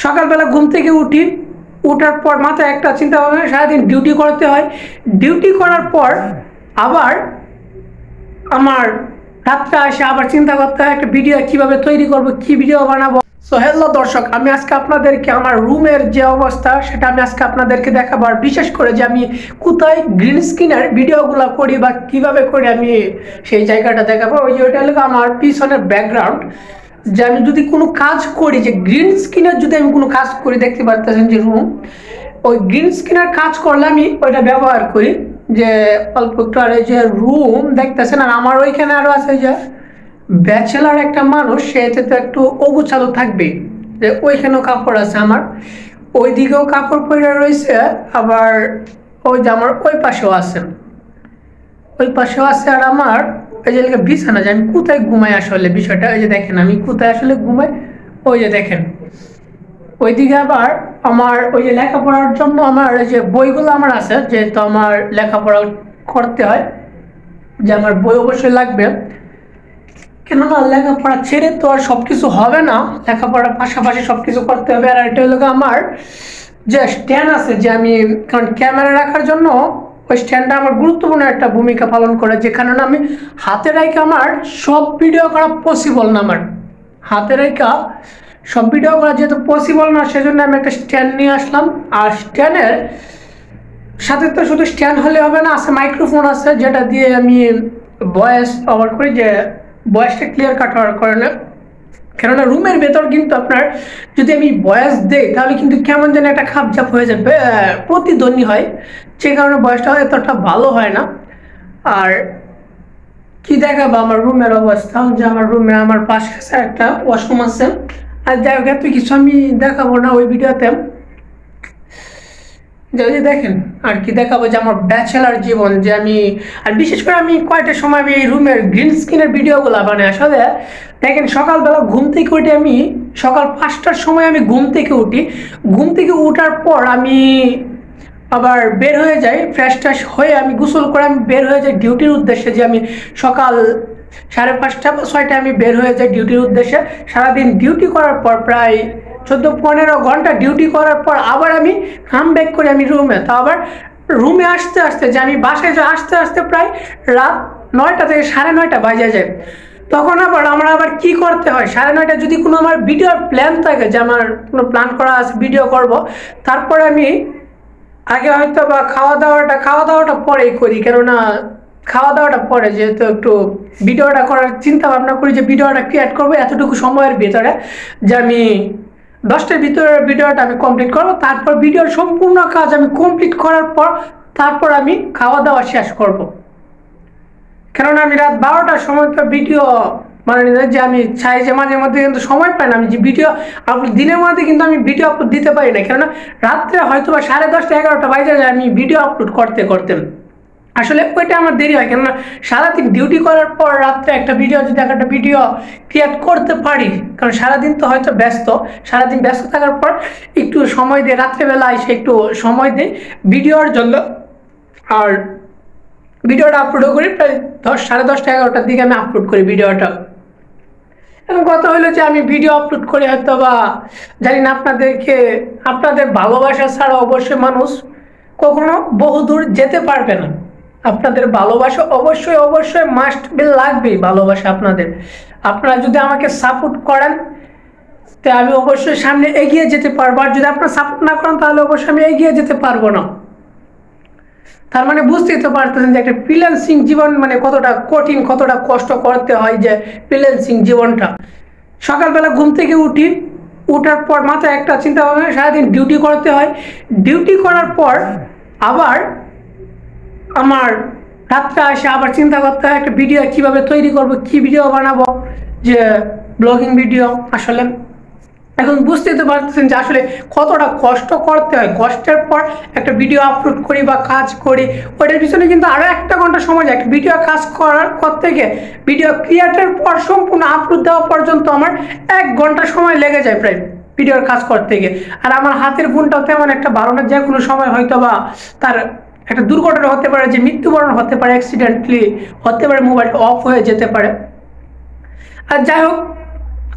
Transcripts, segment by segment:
সকালবেলা ঘুম থেকে উঠি, উঠার পর মাথায় একটা চিন্তা ভাবনা, সারাদিন ডিউটি করতে হয়। ডিউটি করার পর আবার আমার রাত্রে আসে আবার চিন্তা করতে হয় একটা ভিডিও কিভাবে তৈরি করব, কি ভিডিও বানাবো। সো হ্যালো দর্শক, আমি আজকে আপনাদেরকে আমার রুমের যে অবস্থা সেটা আমি আজকে আপনাদেরকে দেখাবো। আর বিশেষ করে যে আমি কোথায় গ্রিন স্ক্রিনের ভিডিওগুলো করি বা কিভাবে করি আমি সেই জায়গাটা দেখাবো। ওইটা হলো আমার পিছনের ব্যাকগ্রাউন্ড। যে আমি যদি কোনো কাজ করি, যে গ্রিন স্ক্রিনের যদি আমি কোনো কাজ করি, দেখতে পারতেছেন যে রুম, ওই গ্রিন স্ক্রিনের কাজ করলে আমি ওইটা ব্যবহার করি। যে অল্প একটু আর এই যে রুম দেখতেছেন, আর আমার ওইখানে আরও আছে যে ব্যাচেলার একটা মানুষ, সেতে তো একটু অগোছালো থাকবে। যে ওইখানেও কাপড় আছে আমার, ওই দিকেও কাপড় পরে রয়েছে, আবার ওই যে আমার ওই পাশেও আছে, ওই পাশেও আছে। আর আমার এই যে বিছানা, যে আমি কোথায় ঘুমাই আসলে বিষয়টা, ওই যে দেখেন আমি কোথায় আসলে ঘুমাই, ওই যে দেখেন ওইদিকে। আবার আমার ওই যে লেখাপড়ার জন্য আমার এই যে বইগুলো আমার আছে, যেহেতু আমার লেখাপড়া করতে হয়, যে আমার বই অবশ্যই লাগবে। কেননা লেখাপড়া ছেড়ে তো আর সব কিছু হবে না, লেখাপড়ার পাশাপাশি সব কিছু করতে হবে। আর এটা হলো আমার যে স্ট্যান্ড আছে, যে আমি কারণ ক্যামেরা রাখার জন্য ওই স্ট্যান্ডটা আমার গুরুত্বপূর্ণ একটা ভূমিকা পালন করে, যেখানে না আমি হাতে রেখে আমার সব ভিডিও করা পসিবল না। আমার হাতে রেখা সব ভিডিও করা যেহেতু পসিবল না, সেজন্য আমি একটা স্ট্যান্ড নিয়ে আসলাম। আর স্ট্যান্ডের সাথে তো শুধু স্ট্যান্ড হলে হবে না, আছে মাইক্রোফোন আছে, যেটা দিয়ে আমি ভয়েস ওভার করি, যে ভয়েসটা ক্লিয়ার কাট হওয়ার কারণে। কেননা রুমের ভেতর কিন্তু আপনার যদি আমি ভয়েস দেই তাহলে কিন্তু কেমন যেন একটা খাপঝাপ হয়ে যাবে, প্রতিধ্বনি হয়, যে কারণে ভয়েসটা এতটা ভালো হয় না। আর কি দেখাবো আমার রুমের অবস্থা, যে আমার রুমে আমার পাশে একটা ওয়াশরুম আছে। আর যাই হোক, এত কিছু আমি দেখাবো না ওই ভিডিওতে। যদি দেখেন আর কি দেখাবো, যে আমার ব্যাচেলার জীবন, যে আমি আর বিশেষ করে আমি কয়টা সময় আমি এই রুমের গ্রিন স্ক্রিনের ভিডিওগুলো বানাই। আসলে দেখেন, সকালবেলা ঘুম থেকে উঠে আমি সকাল 5টার সময় আমি ঘুম থেকে উঠি। ঘুম থেকে উঠার পর আমি আবার বের হয়ে যাই, ফ্রেশ ট্রেশ হয়ে আমি গোসল করে আমি বের হয়ে যাই ডিউটির উদ্দেশ্যে। যে আমি সকাল 5:30 বা 6টায় আমি বের হয়ে যাই ডিউটির উদ্দেশ্যে। সারাদিন ডিউটি করার পর প্রায় 14-15 ঘন্টা ডিউটি করার পর আবার আমি কাম ব্যাক করি আমি রুমে। তো আবার রুমে আসতে আসতে, যে আমি বাসায় আসতে আসতে প্রায় রাত 9টা থেকে 9:30 বাজে যায়। তখন আবার আমার আবার কি করতে হয়, 9:30 যদি কোনো আমার ভিডিওর প্ল্যান থাকে, যে আমার কোনো প্ল্যান করা আছে ভিডিও করব, তারপরে আমি আগে হয়তো বা খাওয়া দাওয়াটা পরেই করি। কেননা খাওয়া দাওয়াটা পরে, যেহেতু একটু ভিডিওটা করার চিন্তা ভাবনা করি, যে ভিডিওটা ক্রিয়েট করবো এতটুকু সময়ের ভিতরে, যে আমি 10টার ভিতরে ভিডিওটা আমি কমপ্লিট করবো। তারপর ভিডিওর সম্পূর্ণ কাজ আমি কমপ্লিট করার পর তারপর আমি খাওয়া দাওয়া শেষ করব। কেননা আমি রাত 12টার সময় তো ভিডিও মানে যে আমি চাই, যে মাঝে মধ্যে কিন্তু সময় পাই না আমি যে ভিডিও আপলোড, দিনের মধ্যে কিন্তু আমি ভিডিও আপলোড দিতে পারি না। কেননা রাত্রে হয়তো বা 10:30 11টা বাজে যায় আমি ভিডিও আপলোড করতে করতে। আসলে ওইটা আমার দেরি হয়, কেননা সারাদিন ডিউটি করার পর রাত্রে একটা ভিডিও ক্রিয়েট করতে পারি। কারণ সারাদিন তো হয়তো ব্যস্ত, সারাদিন ব্যস্ত থাকার পর একটু সময় দিয়ে রাত্রেবেলা এসে একটু সময় দিই ভিডিওর জন্য। আর ভিডিওটা আপলোডও করি প্রায় 10, 10:30, 11টার দিকে আমি আপলোড করি ভিডিওটা। এবং কথা হলো যে আমি ভিডিও আপলোড করি হয়তো বা জানি না আপনাদের ভালোবাসা ছাড়া অবশ্যই মানুষ কখনো বহুদূর যেতে পারবে না। আপনাদের ভালোবাসা অবশ্যই অবশ্যই মাস্ট বি লাগবেই, ভালোবাসা আপনারা যদি আমাকে সাপোর্ট করেন তো আমি অবশ্যই সামনে এগিয়ে যেতে পারবো। আর যদি আপনারা সাপোর্ট না করেন তাহলে অবশ্যই আমি এগিয়ে যেতে পারবো না। তার মানে বুঝতেই তো পারতেছেন যে একটা ফ্রিল্যান্সিং জীবন মানে কতটা কঠিন, কতটা কষ্ট করতে হয়। যে ফ্রিল্যান্সিং জীবনটা, সকালবেলা ঘুম থেকে উঠি, উঠার পর মাথায় একটা চিন্তা ভাবনা, সারাদিন ডিউটি করতে হয়। ডিউটি করার পর আবার আমার রাত্রে আসে আবার চিন্তা করতে হয় একটা ভিডিও কিভাবে তৈরি করব, কি ভিডিও বানাবো, যে ব্লগিং ভিডিও। আসলে এখন বুঝতেই তো পারতেছেন যে আসলে কতটা কষ্ট করতে হয়। কষ্টের পর একটা ভিডিও আপলোড করি বা কাজ করি, ওইটার পিছনে কিন্তু আরও 1 ঘন্টা সময় যায়। একটা ভিডিও কাজ করার থেকে ভিডিও ক্রিয়েটের পর সম্পূর্ণ আপলোড দেওয়া পর্যন্ত আমার 1 ঘন্টা সময় লেগে যায় প্রায় ভিডিওর কাজ করতে গিয়ে। আর আমার হাতের ফোনটাও তেমন একটা ভালো না, যে কোনো সময় হয়তো বা তার একটা দুর্ঘটনা হতে পারে, যে মৃত্যুবরণ হতে পারে, অ্যাক্সিডেন্টলি হতে পারে, মোবাইলটা অফ হয়ে যেতে পারে। আর যাই হোক,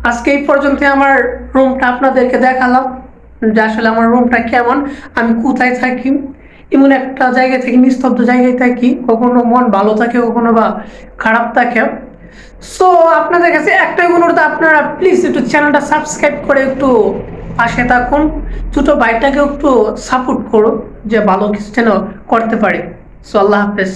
আজকে এই পর্যন্ত আমার রুমটা আপনাদেরকে দেখালাম। যে আসলে আমার রুমটা কেমন, আমি কোথায় থাকি। এমন একটা জায়গায় থাকি, নিস্তব্ধ জায়গায় থাকি, কখনো মন ভালো থাকে, কখনো বা খারাপ থাকে। সো আপনাদের কাছে একটাই অনুরোধ, আপনারা প্লিজ একটু চ্যানেলটা সাবস্ক্রাইব করে একটু পাশে থাকুন, ছোট ভাইটাকে একটু সাপোর্ট করুন যে ভালো কিছু যেন করতে পারে। সো আল্লাহ হাফেজ।